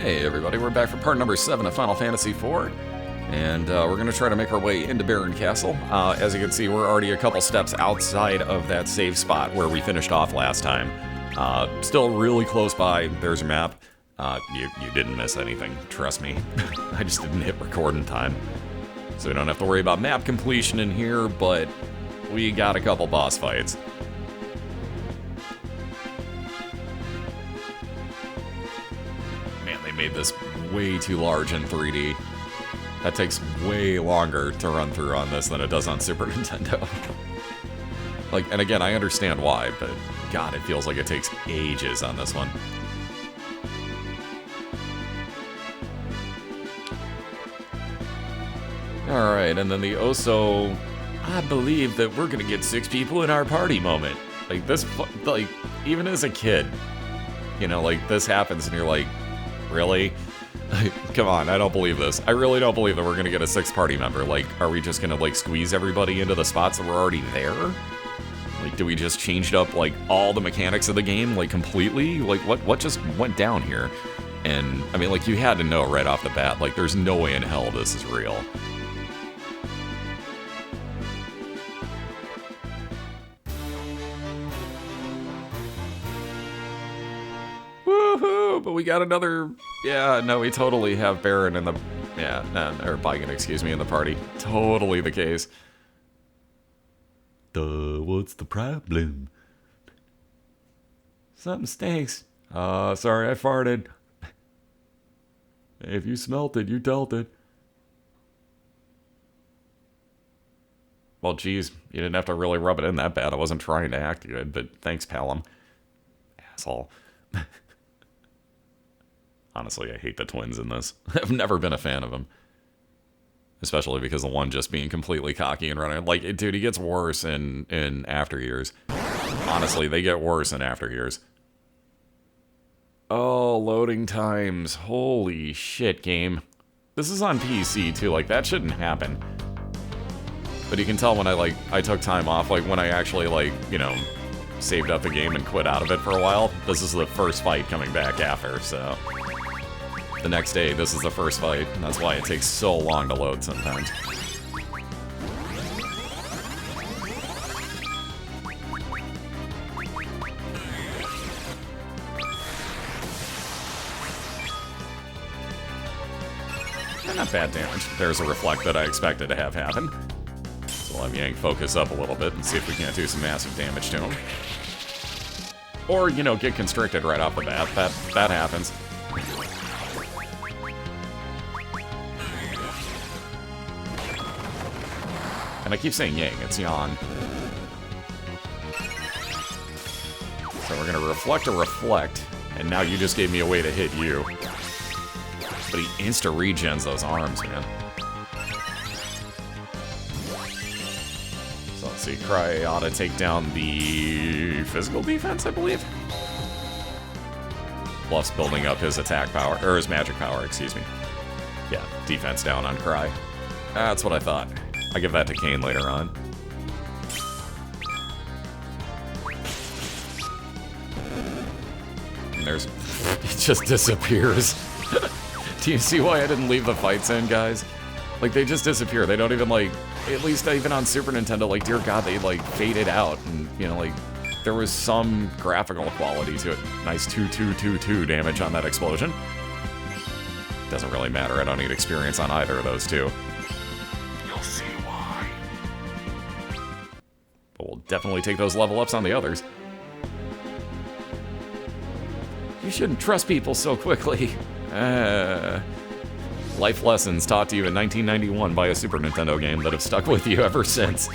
Hey everybody, we're back for part number 7 of Final Fantasy IV, and we're going to try to make our way into Baron Castle. As you can see, we're already a couple steps outside of that save spot where we finished off last time. Still really close by. There's your map. You didn't miss anything, trust me. I just didn't hit record in time. So we don't have to worry about map completion in here, but we got a couple boss fights. Made this way too large in 3D. That takes way longer to run through on this than it does on Super Nintendo. Like, and again, I understand why, but God, it feels like it takes ages on this one. Alright, and then the Oso, I believe that we're gonna get 6 people in our party moment. Like, this, like, even as a kid, you know, like, this happens and you're like, really? Come on, I don't believe this. I really don't believe that we're gonna get a 6th party member. Like, are we just gonna, like, squeeze everybody into the spots that were already there? Like, do we just change up, like, all the mechanics of the game, like, completely? Like, what just went down here? And, I mean, like, you had to know right off the bat, like, there's no way in hell this is real. Woohoo! But we got another... Yeah, no, we totally have Baron in the... Yeah, or Bigan, excuse me, in the party. Totally the case. What's the problem? Something stinks. Sorry, I farted. If you smelt it, you dealt it. Well, geez, you didn't have to really rub it in that bad. I wasn't trying to act good, but thanks, Palom. Asshole. Honestly, I hate the twins in this. I've never been a fan of them. Especially because the one just being completely cocky and running. Like, dude, he gets worse in after years. Honestly, they get worse in after years. Oh, loading times. Holy shit, game. This is on PC, too. Like, that shouldn't happen. But you can tell when I took time off, like, when I actually, like, you know, saved up the game and quit out of it for a while. This is the first fight coming back after, so... The next day, this is the first fight, and that's why it takes so long to load sometimes. Not bad damage. There's a reflect that I expected to have happen. So I'll have Yang focus up a little bit and see if we can't do some massive damage to him. Or, you know, get constricted right off the bat. That happens. And I keep saying Yang, it's Yan. So we're gonna reflect a reflect, and now you just gave me a way to hit you. But he insta-regens those arms, man. So let's see, Cry ought to take down the physical defense, I believe. Plus building up his attack power, or his magic power, excuse me. Yeah, defense down on Cry. That's what I thought. I'll give that to Kane later on. And there's... It just disappears. Do you see why I didn't leave the fights in, guys? Like, they just disappear. They don't even, like... At least even on Super Nintendo, like, dear God, they, like, faded out. And, you know, like, there was some graphical quality to it. Nice 2-2-2-2 damage on that explosion. Doesn't really matter. I don't need experience on either of those two. But we'll definitely take those level ups on the others. You shouldn't trust people so quickly. Life lessons taught to you in 1991 by a Super Nintendo game that have stuck with you ever since.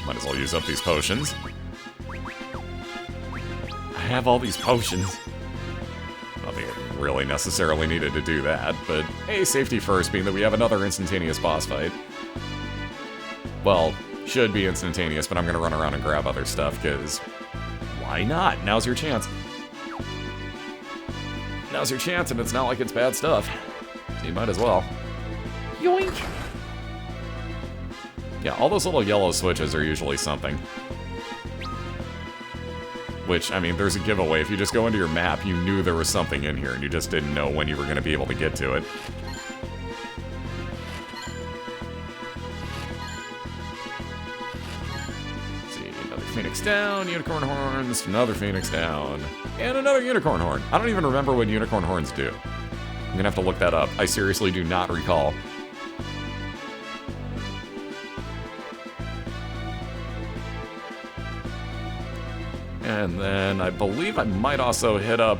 Might as well use up these potions. I have all these potions. I don't think I really necessarily needed to do that, but hey, safety first, being that we have another instantaneous boss fight. Well, should be instantaneous, but I'm gonna run around and grab other stuff, because why not? Now's your chance. Now's your chance, and it's not like it's bad stuff. So you might as well. Yoink! Yeah, all those little yellow switches are usually something. Which, I mean, there's a giveaway. If you just go into your map, you knew there was something in here, and you just didn't know when you were going to be able to get to it. Let's see, another Phoenix down, unicorn horns, another Phoenix down, and another unicorn horn. I don't even remember what unicorn horns do. I'm going to have to look that up. I seriously do not recall. And then I believe I might also hit up...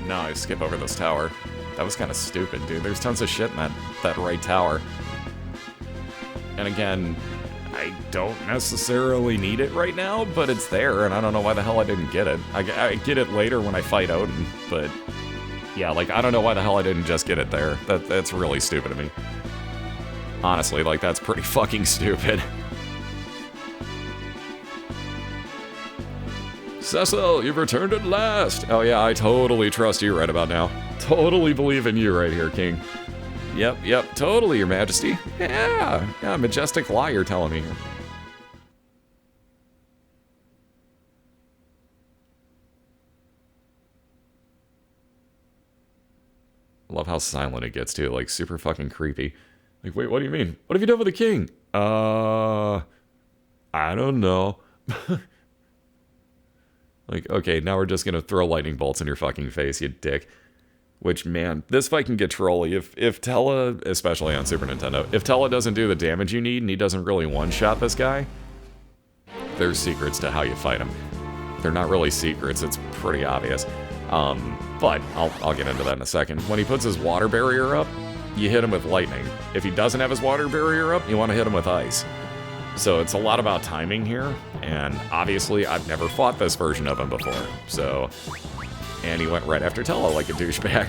No, I skip over this tower. That was kind of stupid, dude. There's tons of shit in that right tower. And again, I don't necessarily need it right now, but it's there, and I don't know why the hell I didn't get it. I get it later when I fight Odin, but... Yeah, like, I don't know why the hell I didn't just get it there. That's really stupid of me. Honestly, like, that's pretty fucking stupid. Cecil, you've returned at last! Oh yeah, I totally trust you right about now. Totally believe in you right here, King. Yep, totally, Your Majesty. Yeah, majestic lie you're telling me here. I love how silent it gets, too. Like, super fucking creepy. Like, wait, what do you mean? What have you done with the king? I don't know. Like, okay, now we're just gonna throw lightning bolts in your fucking face, you dick. Which, man, this fight can get trolly. If Tella, especially on Super Nintendo, if Tella doesn't do the damage you need and he doesn't really one-shot this guy, there's secrets to how you fight him. They're not really secrets, it's pretty obvious. But I'll get into that in a second. When he puts his water barrier up, you hit him with lightning. If he doesn't have his water barrier up, you want to hit him with ice. So it's a lot about timing here, and obviously I've never fought this version of him before, so... And he went right after Tella like a douchebag.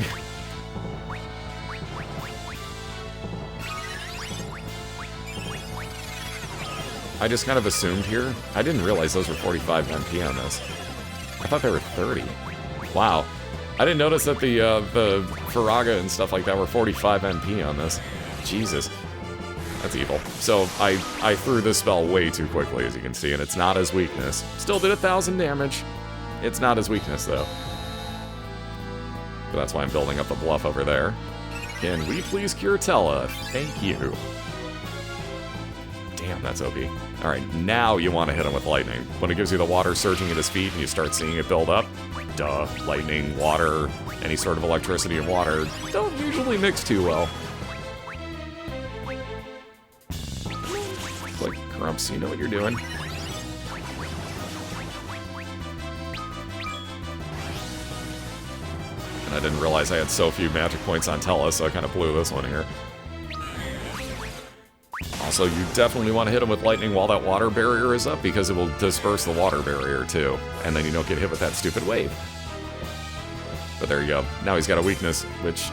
I just kind of assumed here. I didn't realize those were 45 MP on this. I thought they were 30. Wow. I didn't notice that the Faraga and stuff like that were 45 MP on this. Jesus. That's evil. So I threw this spell way too quickly, as you can see, and it's not his weakness. Still did 1,000 damage. It's not his weakness, though. But that's why I'm building up a bluff over there. Can we please cure Tella? Thank you. Damn, that's OP. Alright, now you want to hit him with lightning. When it gives you the water surging at his feet and you start seeing it build up, duh, lightning, water, any sort of electricity and water don't usually mix too well. Like, Grumps, you know what you're doing. And I didn't realize I had so few magic points on Tella, so I kind of blew this one here. Also, you definitely want to hit him with lightning while that water barrier is up, because it will disperse the water barrier, too. And then you don't get hit with that stupid wave. But there you go. Now he's got a weakness, which...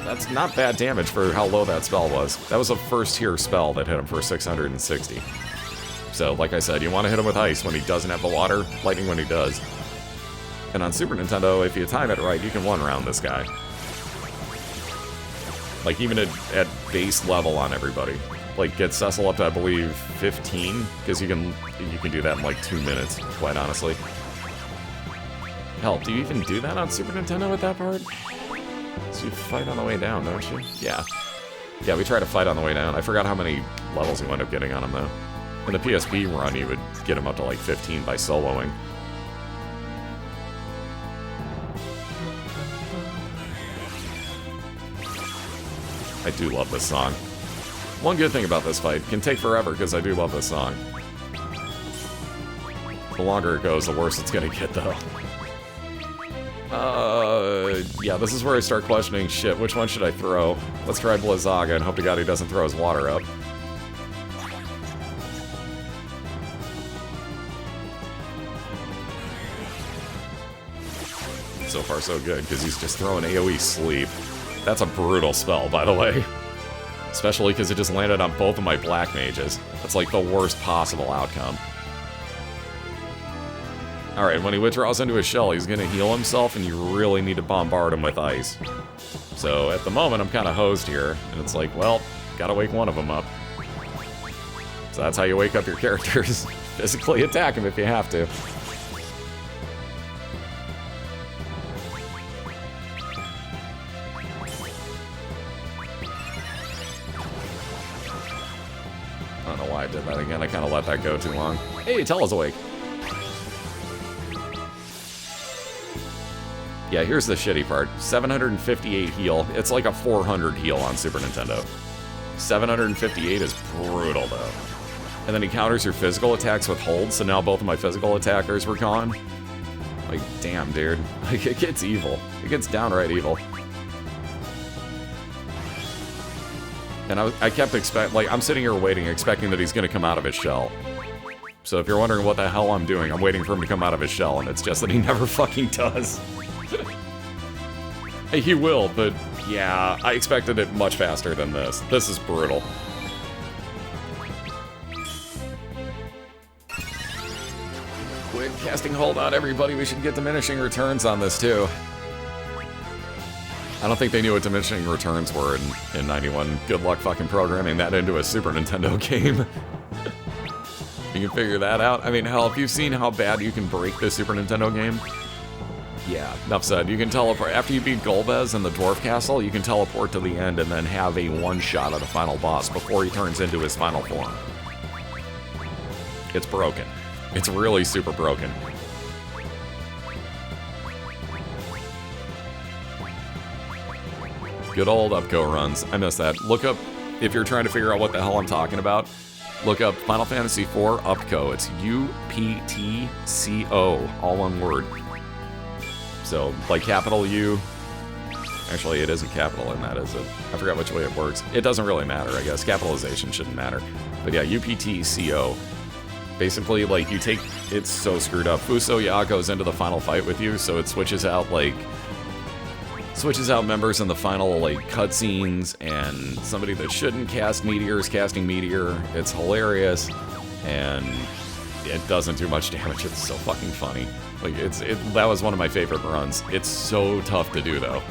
That's not bad damage for how low that spell was. That was a first-tier spell that hit him for 660. So, like I said, you want to hit him with ice when he doesn't have the water, lightning when he does. And on Super Nintendo, if you time it right, you can one-round this guy. Like, even at base level on everybody. Like, get Cecil up to, I believe, 15, because you can do that in, like, 2 minutes, quite honestly. Hell, do you even do that on Super Nintendo at that part? So you fight on the way down, don't you? Yeah. Yeah, we try to fight on the way down. I forgot how many levels you end up getting on him, though. In the PSP run, you would get him up to, like, 15 by soloing. I do love this song. One good thing about this fight, it can take forever, because I do love this song. The longer it goes, the worse it's gonna get, though. Yeah, this is where I start questioning, shit, which one should I throw? Let's try Blizzaga and hope to God he doesn't throw his water up. So far so good, because he's just throwing AoE sleep. That's a brutal spell, by the way. Especially because it just landed on both of my black mages. That's like the worst possible outcome. Alright, when he withdraws into his shell, he's gonna heal himself, and you really need to bombard him with ice. So, at the moment, I'm kind of hosed here, and it's like, well, gotta wake one of them up. So that's how you wake up your characters. Physically attack him if you have to. again, I kind of let that go too long. Hey, Tella's awake. Yeah, here's the shitty part. 758 heal. It's like a 400 heal on Super Nintendo. 758 is brutal, though. And then he counters your physical attacks with hold, so now both of my physical attackers were gone. Like, damn, dude. Like, it gets evil. It gets downright evil. And I kept I'm sitting here waiting, expecting that he's going to come out of his shell. So if you're wondering what the hell I'm doing, I'm waiting for him to come out of his shell, and it's just that he never fucking does. Hey, he will, but yeah, I expected it much faster than this. This is brutal. Quit casting hold on, everybody. We should get diminishing returns on this, too. I don't think they knew what diminishing returns were in 91. Good luck fucking programming that into a Super Nintendo game. You can figure that out. I mean, hell, if you've seen how bad you can break this Super Nintendo game, yeah, enough said. You can teleport. After you beat Golbez in the Dwarf Castle, you can teleport to the end and then have a one-shot of the final boss before he turns into his final form. It's broken. It's really super broken. Good old Upco runs. I miss that. Look up, if you're trying to figure out what the hell I'm talking about, look up Final Fantasy IV Upco. It's U-P-T-C-O, all one word. So, like capital U. Actually, it isn't capital in that, is it? I forgot which way it works. It doesn't really matter, I guess. Capitalization shouldn't matter. But yeah, U-P-T-C-O. Basically, like, you take... It's so screwed up. Fuso Ya goes into the final fight with you, so it switches out, like... Switches out members in the final, like, cutscenes, and somebody that shouldn't cast Meteor is casting Meteor. It's hilarious, and it doesn't do much damage. It's so fucking funny. Like, that was one of my favorite runs. It's so tough to do, though.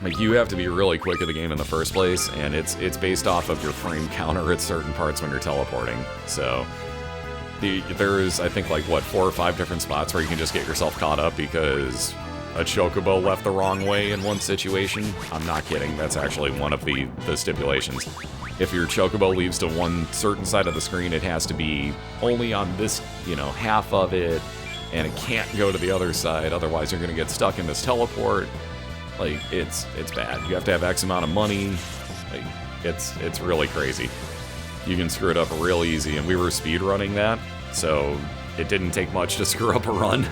Like, you have to be really quick at the game in the first place, and it's based off of your frame counter at certain parts when you're teleporting. So, there's, I think, like, what, 4 or 5 different spots where you can just get yourself caught up because a chocobo left the wrong way in one situation. I'm not kidding. That's actually one of the stipulations. If your chocobo leaves to one certain side of the screen, it has to be only on this, half of it, and it can't go to the other side, otherwise you're gonna get stuck in this teleport. Like, it's bad. You have to have X amount of money. Like, it's really crazy. You can screw it up real easy, and we were speedrunning that, so it didn't take much to screw up a run.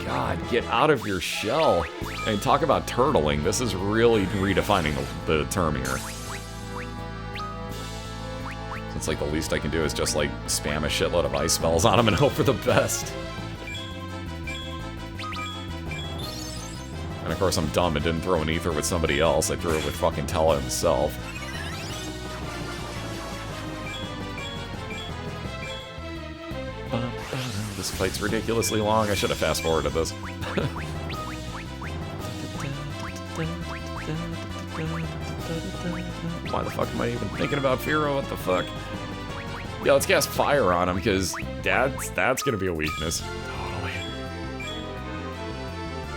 God, get out of your shell. And talk about turtling. This is really redefining the term here. It's like the least I can do is just like spam a shitload of ice spells on him and hope for the best. And of course I'm dumb and didn't throw an ether with somebody else. I threw it with fucking Tella himself. This fight's ridiculously long. I should have fast-forwarded this. Why the fuck am I even thinking about Firo? What the fuck? Yeah, let's cast fire on him, because that's gonna be a weakness. Totally.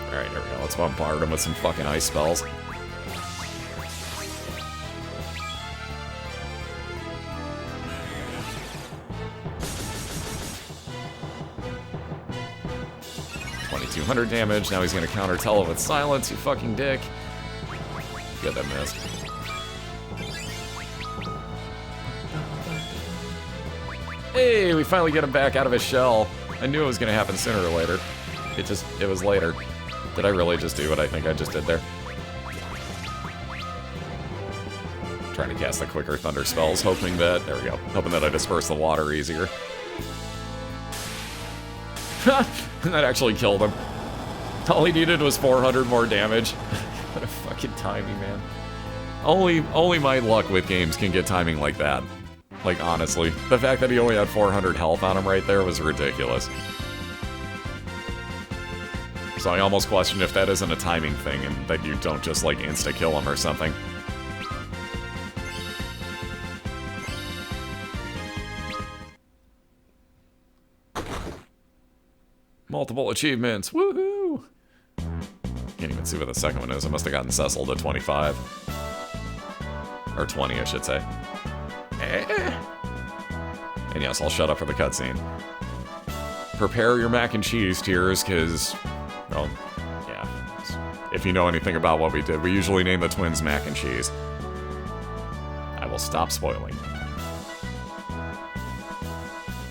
Alright, here we go. Let's bombard him with some fucking ice spells. .200 damage. Now he's gonna counter Tella with silence, you fucking dick. Good, that missed. Hey, we finally get him back out of his shell. I knew it was gonna happen sooner or later. It was later. Did I really just do what I think I just did there? Trying to cast the quicker thunder spells, hoping that, there we go, hoping that I disperse the water easier. That actually killed him. All he needed was 400 more damage. What a fucking timing, man. Only my luck with games can get timing like that. Like, honestly. The fact that he only had 400 health on him right there was ridiculous. So I almost question if that isn't a timing thing and that you don't just, like, insta-kill him or something. Multiple achievements, woohoo! Can't even see what the second one is. I must have gotten Cecil to 25. Or 20, I should say. And yes, I'll shut up for the cutscene. Prepare your mac and cheese, Tears, because, well, yeah. If you know anything about what we did, we usually name the twins mac and cheese. I will stop spoiling.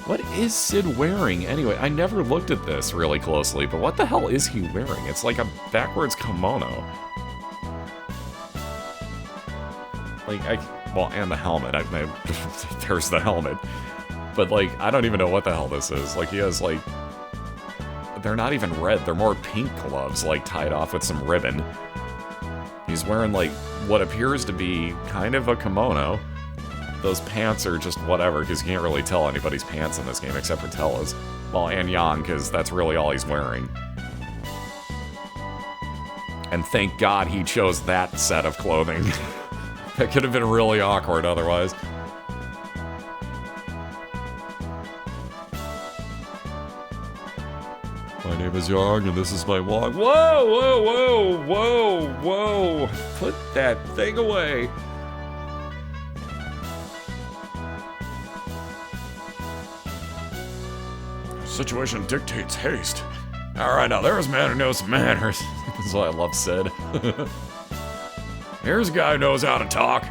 What is Sid wearing anyway? I never looked at this really closely, but what the hell is he wearing? It's like a backwards kimono. Like, well, and the helmet. There's the helmet. But, like, I don't even know what the hell this is. Like, he has, like... They're not even red. They're more pink gloves, like, tied off with some ribbon. He's wearing, like, what appears to be kind of a kimono. Those pants are just whatever, because you can't really tell anybody's pants in this game except for Tella's. Well, and Yang, because that's really all he's wearing. And thank God he chose that set of clothing. That could have been really awkward otherwise. My name is Yang, and this is my walk. Whoa, whoa, whoa, whoa, whoa. Put that thing away. Situation dictates haste. Alright, now there's a man who knows some manners. That's why I love Sid. Here's a guy who knows how to talk.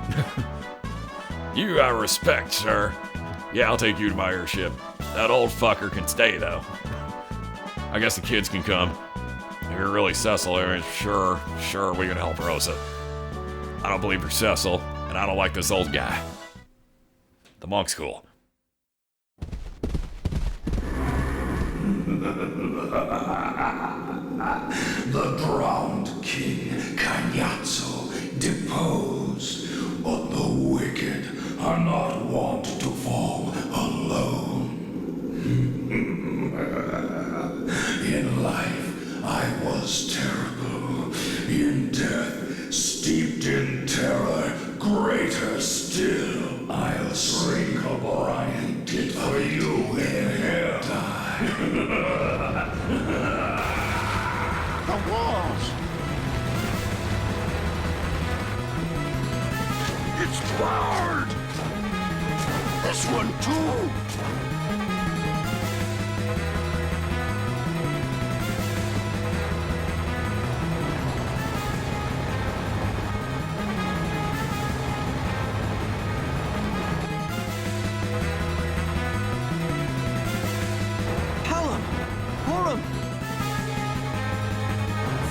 You got respect, sir. Yeah, I'll take you to my airship. That old fucker can stay, though. I guess the kids can come. If you're really Cecil, sure, we can help Rosa. I don't believe you're Cecil, and I don't like this old guy. The monk's cool. The drowned king, Kanyatso, deposed, but the wicked are not wont to fall alone. In life, I was terrible. In death, steeped in terror, greater still. I'll shrink a brine tit for you and die. The walls! It's barred! This one too!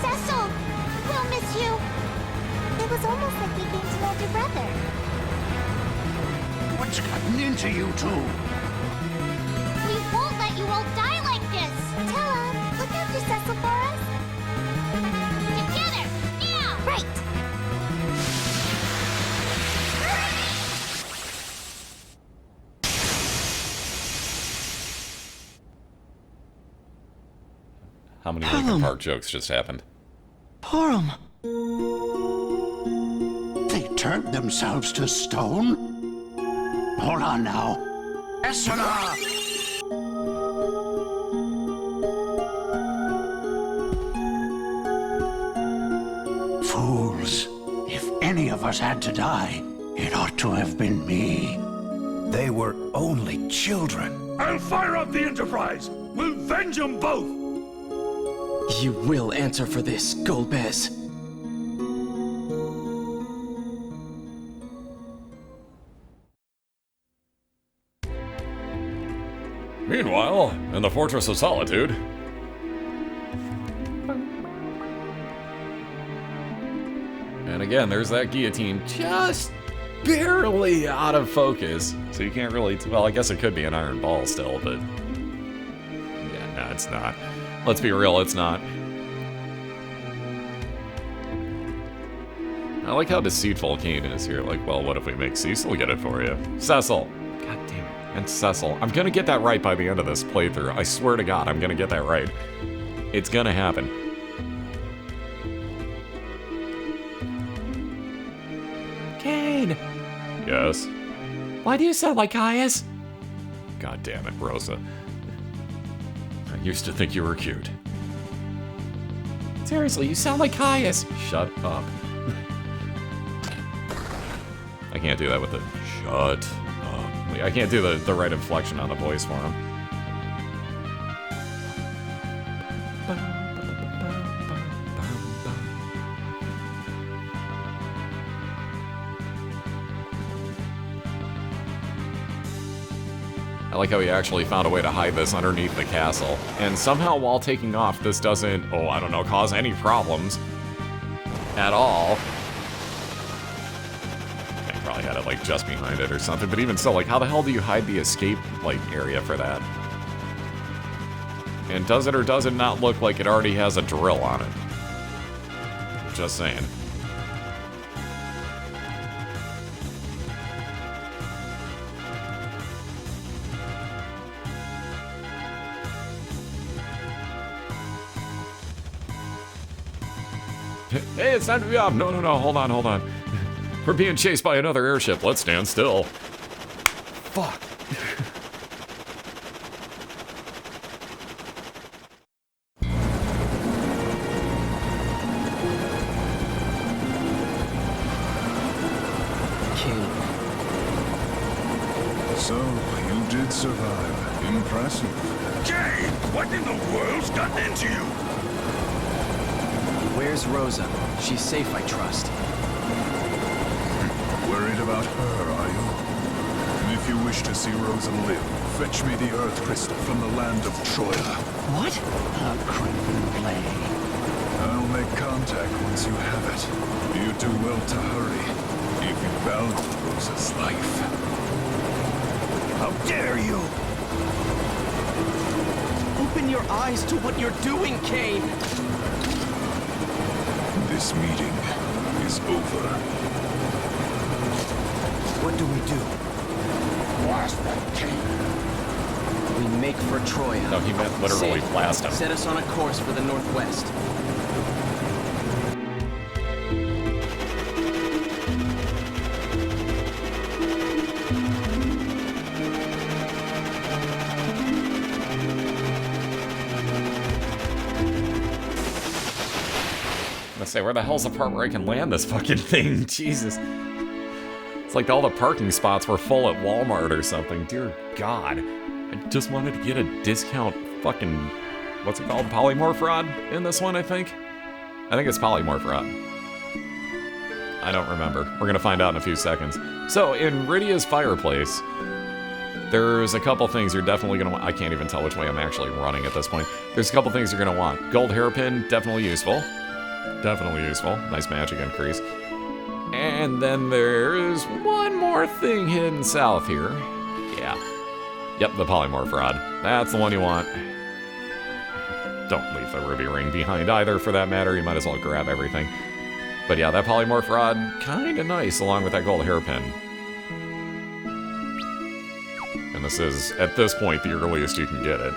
Cecil! We'll miss you! It was almost like we gained an older brother. What's gotten into you two? We won't let you all die like this! Tella, look after Cecil for us. Together! Now! Right! How many Linkin Park jokes just happened? Porum! They turned themselves to stone? Hold on now. Essena! Fools. If any of us had to die, it ought to have been me. They were only children. I'll fire up the Enterprise! We'll venge them both! You will answer for this, Golbez. Meanwhile, in the Fortress of Solitude... And again, there's that guillotine just barely out of focus. So you can't really... Well, I guess it could be an iron ball still, but... Yeah, no, it's not. Let's be real, it's not. I like how deceitful Kane is here. Like, well, what if we make Cecil get it for you? Cecil! God damn it. And Cecil. I'm gonna get that right by the end of this playthrough. I swear to God, I'm gonna get that right. It's gonna happen. Kane! Yes? Why do you sound like Caius? God damn it, Rosa. I used to think you were cute. Seriously, you sound like Caius. Shut up. I can't do that with it. Shut up. me. I can't do the right inflection on the voice for him. I like how he actually found a way to hide this underneath the castle. And somehow while taking off, this doesn't, oh, I don't know, cause any problems at all. I probably had it, like, just behind it or something. But even still, like, how the hell do you hide the escape, like, area for that? And does it or does it not look like it already has a drill on it? Just saying. Hey, it's time to be off. No, hold on. We're being chased by another airship. Let's stand still. Fuck. King. So, you did survive. Impressive. Jane, what in the world's gotten into you? Where's Rosa? She's safe, I trust. Worried about her, are you? And if you wish to see Rosa live, fetch me the Earth Crystal from the land of Troya. What? A crimson blade. I'll make contact once you have it. You do well to hurry, if you value Rosa's life. How dare you! Open your eyes to what you're doing, Kane! This meeting is over. What do we do? Blast that king. We make for Troya. No, he meant literally Sid, blast him. set us on a course for the northwest. Say, where the hell's the part where I can land this fucking thing? Jesus. It's like all the parking spots were full at Walmart or something. Dear God. I just wanted to get a discount fucking... What's it called? Polymorph rod in this one, I think? I think it's polymorph rod. I don't remember. We're gonna find out in a few seconds. So, in Rydia's fireplace, there's a couple things you're definitely gonna want. I can't even tell which way I'm actually running at this point. There's a couple things you're gonna want. Gold hairpin, definitely useful. Definitely useful. Nice magic increase. And then there's one more thing hidden south here. Yeah. Yep, the polymorph rod. That's the one you want. Don't leave the ruby ring behind either, for that matter. You might as well grab everything. But yeah, that polymorph rod, kinda nice, along with that gold hairpin. And this is, at this point, the earliest you can get it.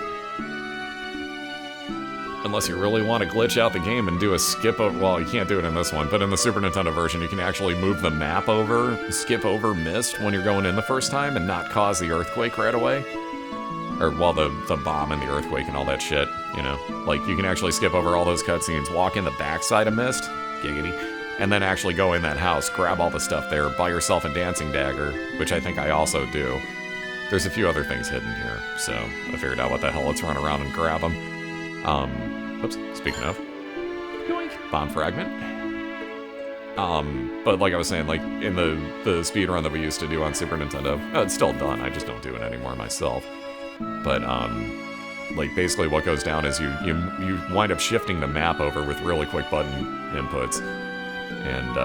Unless you really want to glitch out the game and do a skip over... Well, you can't do it in this one, but in the Super Nintendo version, you can actually move the map over, skip over mist when you're going in the first time and not cause the earthquake right away. Or, well, the bomb and the earthquake and all that shit, you know? Like, you can actually skip over all those cutscenes, walk in the backside of mist, giggity, and then actually go in that house, grab all the stuff there, buy yourself a dancing dagger, which I think I also do. There's a few other things hidden here, so I figured out what the hell, let's run around and grab them. Oops, speaking of. Yoink. Bomb fragment. But like I was saying, like, in the speedrun that we used to do on Super Nintendo, it's still done, I just don't do it anymore myself. But, like, basically what goes down is you wind up shifting the map over with really quick button inputs. And,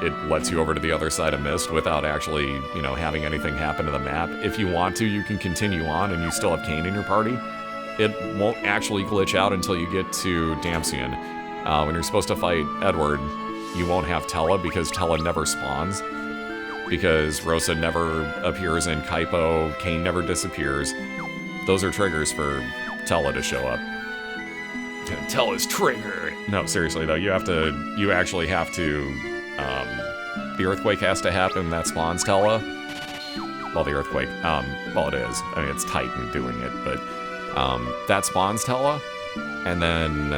it lets you over to the other side of Mist without actually, you know, having anything happen to the map. If you want to, you can continue on and you still have Kane in your party. It won't actually glitch out until you get to Dampion. When you're supposed to fight Edward, you won't have Tella because Tella never spawns. Because Rosa never appears in Kaipo, Kane never disappears. Those are triggers for Tella to show up. Tella's triggered! No, seriously though, you actually have to, the earthquake has to happen, that spawns Tella. Well, the earthquake, well it is. I mean, it's Titan doing it, but... that spawns Tella, and then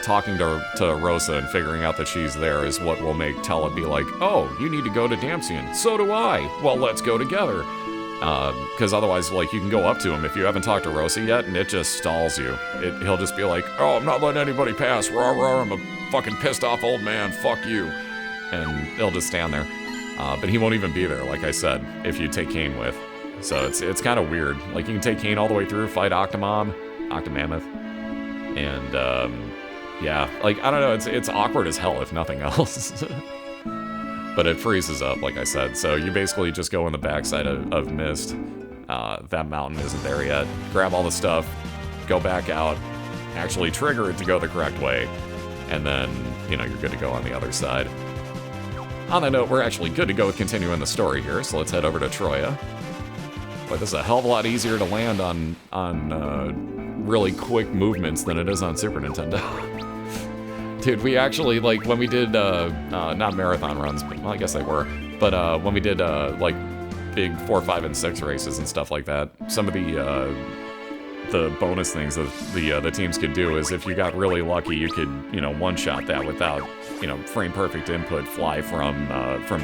talking to Rosa and figuring out that she's there is what will make Tella be like, oh, you need to go to Damsian. So do I. Well, let's go together. Because otherwise, like, you can go up to him if you haven't talked to Rosa yet, and it just stalls you. He'll just be like, oh, I'm not letting anybody pass. Rah, rah, I'm a fucking pissed off old man. Fuck you. And he'll just stand there. But he won't even be there, like I said, if you take Kane with. So it's kind of weird. Like, you can take Kane all the way through, fight Octomammoth, and, yeah, like, I don't know, it's awkward as hell, if nothing else. But it freezes up, like I said, so you basically just go in the backside of Mist. That mountain isn't there yet. Grab all the stuff, go back out, actually trigger it to go the correct way, and then, you know, you're good to go on the other side. On that note, we're actually good to go with continuing the story here, so let's head over to Troya. Boy, this is a hell of a lot easier to land on really quick movements than it is on Super Nintendo. Dude, we actually, like, when we did, not marathon runs, but, well, I guess they were, but when we did, like, big 4, 5, and 6 races and stuff like that, some of the bonus things that the teams could do is if you got really lucky, you could, you know, one-shot that without, you know, frame-perfect input, fly from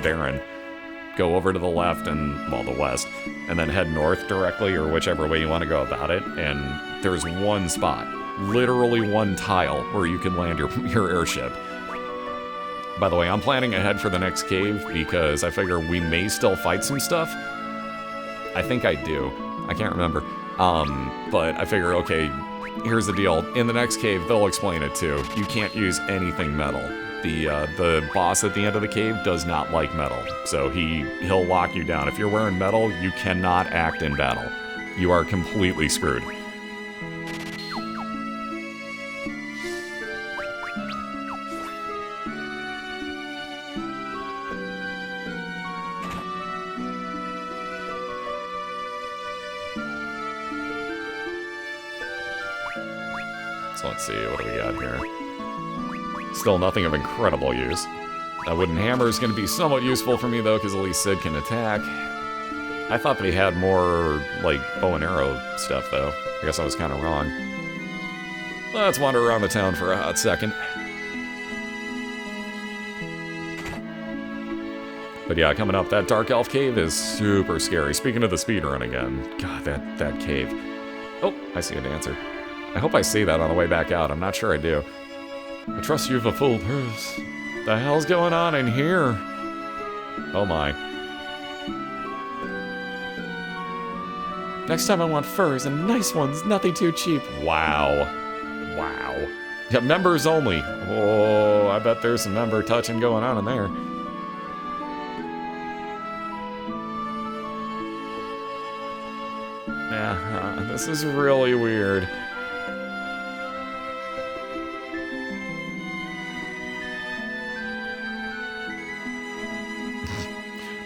Baron, go over to the left and, well, the west, and then head north directly, or whichever way you want to go about it, and there's one spot, literally one tile, where you can land your airship. By the way, I'm planning ahead for the next cave, because I figure we may still fight some stuff. I think I do. I can't remember. But I figure, okay, here's the deal. In the next cave, they'll explain it too. You can't use anything metal. The boss at the end of the cave does not like metal, so he'll lock you down. If you're wearing metal, you cannot act in battle. You are completely screwed. So let's see, what do we got here? Still nothing of incredible use. That wooden hammer is going to be somewhat useful for me, though, because at least Sid can attack. I thought that he had more, like, bow and arrow stuff, though. I guess I was kind of wrong. Let's wander around the town for a hot second. But yeah, coming up, that Dark Elf cave is super scary. Speaking of the speedrun again, God, that cave. Oh, I see a dancer. I hope I see that on the way back out. I'm not sure I do. I trust you have a full purse. The hell's going on in here? Oh my. Next time I want furs and nice ones, nothing too cheap. Wow. Wow. Yeah, members only. Oh, I bet there's some member touching going on in there. Yeah, this is really weird.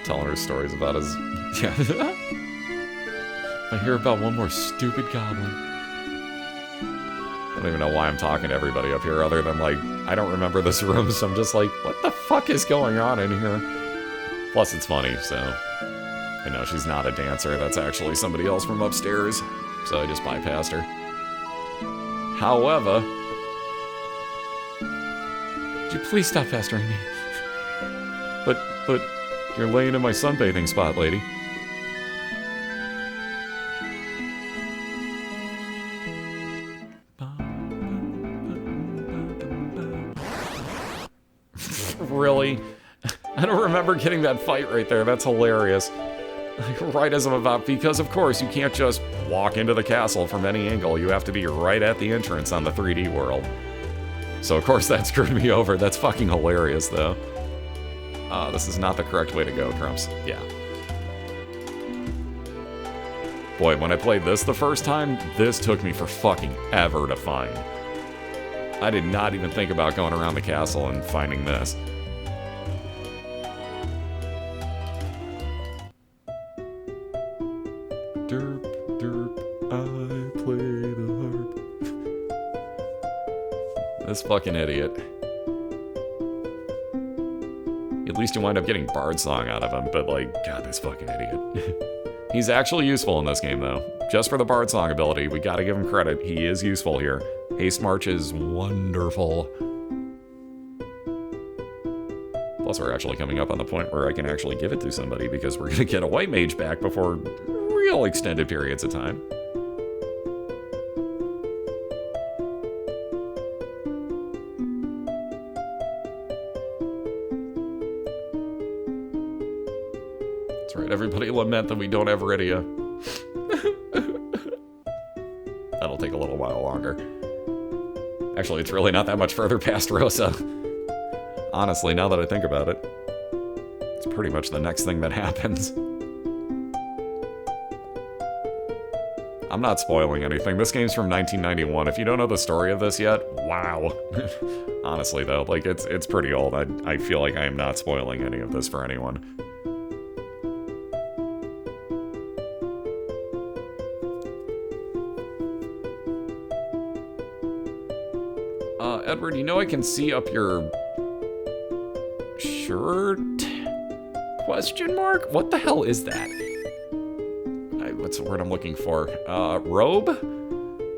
Telling her stories about his... Yeah. I hear about one more stupid goblin. I don't even know why I'm talking to everybody up here other than, like, I don't remember this room, so I'm just like, what the fuck is going on in here? Plus, it's funny, so... I know she's not a dancer, that's actually somebody else from upstairs, so I just bypassed her. However... Would you please stop pestering me? But... You're laying in my sunbathing spot, lady. Really? I don't remember getting that fight right there. That's hilarious. Right as I'm about... Because, of course, you can't just walk into the castle from any angle. You have to be right at the entrance on the 3D world. So, of course, that screwed me over. That's fucking hilarious, though. This is not the correct way to go, Crumps. Yeah. Boy, when I played this the first time, this took me for fucking ever to find. I did not even think about going around the castle and finding this. Derp, derp, I play the harp. This fucking idiot. At least you wind up getting Bard Song out of him, but like, God, this fucking idiot. He's actually useful in this game, though. Just for the Bard Song ability, we gotta give him credit. He is useful here. Haste March is wonderful. Plus, we're actually coming up on the point where I can actually give it to somebody because we're going to get a white mage back before real extended periods of time. That's right, everybody lament that we don't have Rydia. That'll take a little while longer. Actually, it's really not that much further past Rosa. Honestly, now that I think about it, it's pretty much the next thing that happens. I'm not spoiling anything. This game's from 1991. If you don't know the story of this yet, wow. Honestly, though, like, it's pretty old. I feel like I am not spoiling any of this for anyone. Edward, you know I can see up your shirt? Question mark? What the hell is that? What's the word I'm looking for? Robe?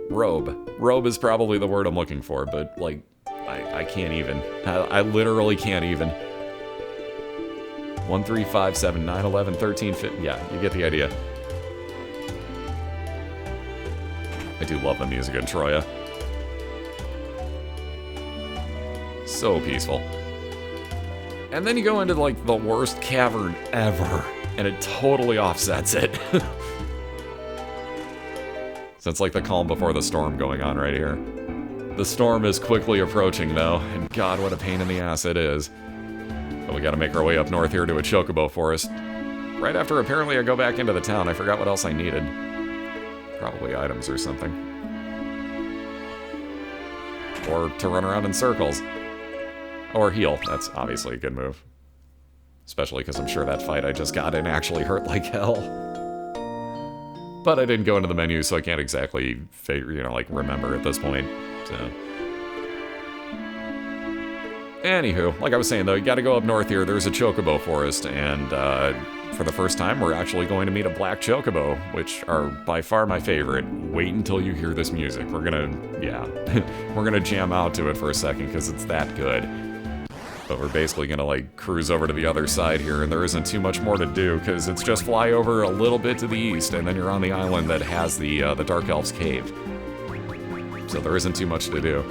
Robe. Robe is probably the word I'm looking for, but, like, I can't even. I literally can't even. 1, 3, 5, 7, 9, 11, 13, 15. Yeah, you get the idea. I do love the music in Troya. So peaceful. And then you go into, like, the worst cavern ever, and it totally offsets it. So it's like the calm before the storm going on right here. The storm is quickly approaching, though, and God, what a pain in the ass it is. But we gotta make our way up north here to a chocobo forest. Right after, apparently, I go back into the town. I forgot what else I needed. Probably items or something. Or to run around in circles. Or heal. That's obviously a good move. Especially because I'm sure that fight I just got in actually hurt like hell. But I didn't go into the menu, so I can't exactly remember at this point. So. Anywho, like I was saying though, you gotta go up north here. There's a chocobo forest, and for the first time, we're actually going to meet a black chocobo, which are by far my favorite. Wait until you hear this music. We're gonna, we're gonna jam out to it for a second because it's that good. But we're basically gonna like cruise over to the other side here, and there isn't too much more to do because it's just fly over a little bit to the east, and then you're on the island that has the Dark Elf's cave. So there isn't too much to do.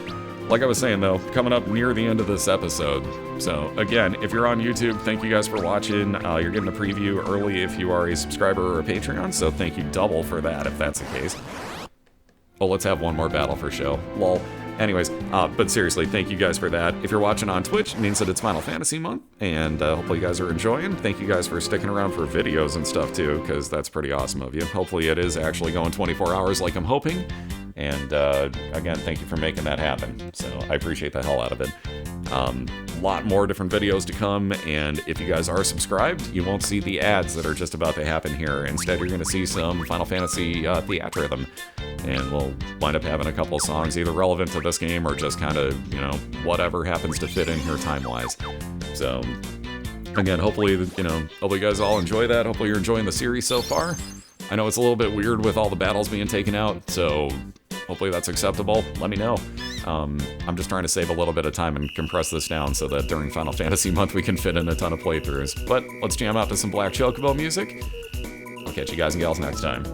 Like I was saying though, coming up near the end of this episode. So again, if you're on YouTube, thank you guys for watching. You're getting a preview early if you are a subscriber or a Patreon, so thank you double for that if that's the case. Oh, let's have one more battle for show. Lol. Anyways, but seriously, thank you guys for that. If you're watching on Twitch, it means that it's Final Fantasy month, and hopefully you guys are enjoying. Thank you guys for sticking around for videos and stuff too, because that's pretty awesome of you. Hopefully it is actually going 24 hours like I'm hoping. And again, thank you for making that happen. So I appreciate the hell out of it. A lot more different videos to come, and if you guys are subscribed, you won't see the ads that are just about to happen here. Instead, you're going to see some Final Fantasy theatrhythm, and we'll wind up having a couple songs either relevant to this game or just kind of, whatever happens to fit in here time-wise. So, again, hopefully you guys all enjoy that. Hopefully you're enjoying the series so far. I know it's a little bit weird with all the battles being taken out, so hopefully that's acceptable. Let me know. I'm just trying to save a little bit of time and compress this down so that during Final Fantasy month we can fit in a ton of playthroughs. But let's jam out to some Black Chocobo music. I'll catch you guys and gals next time.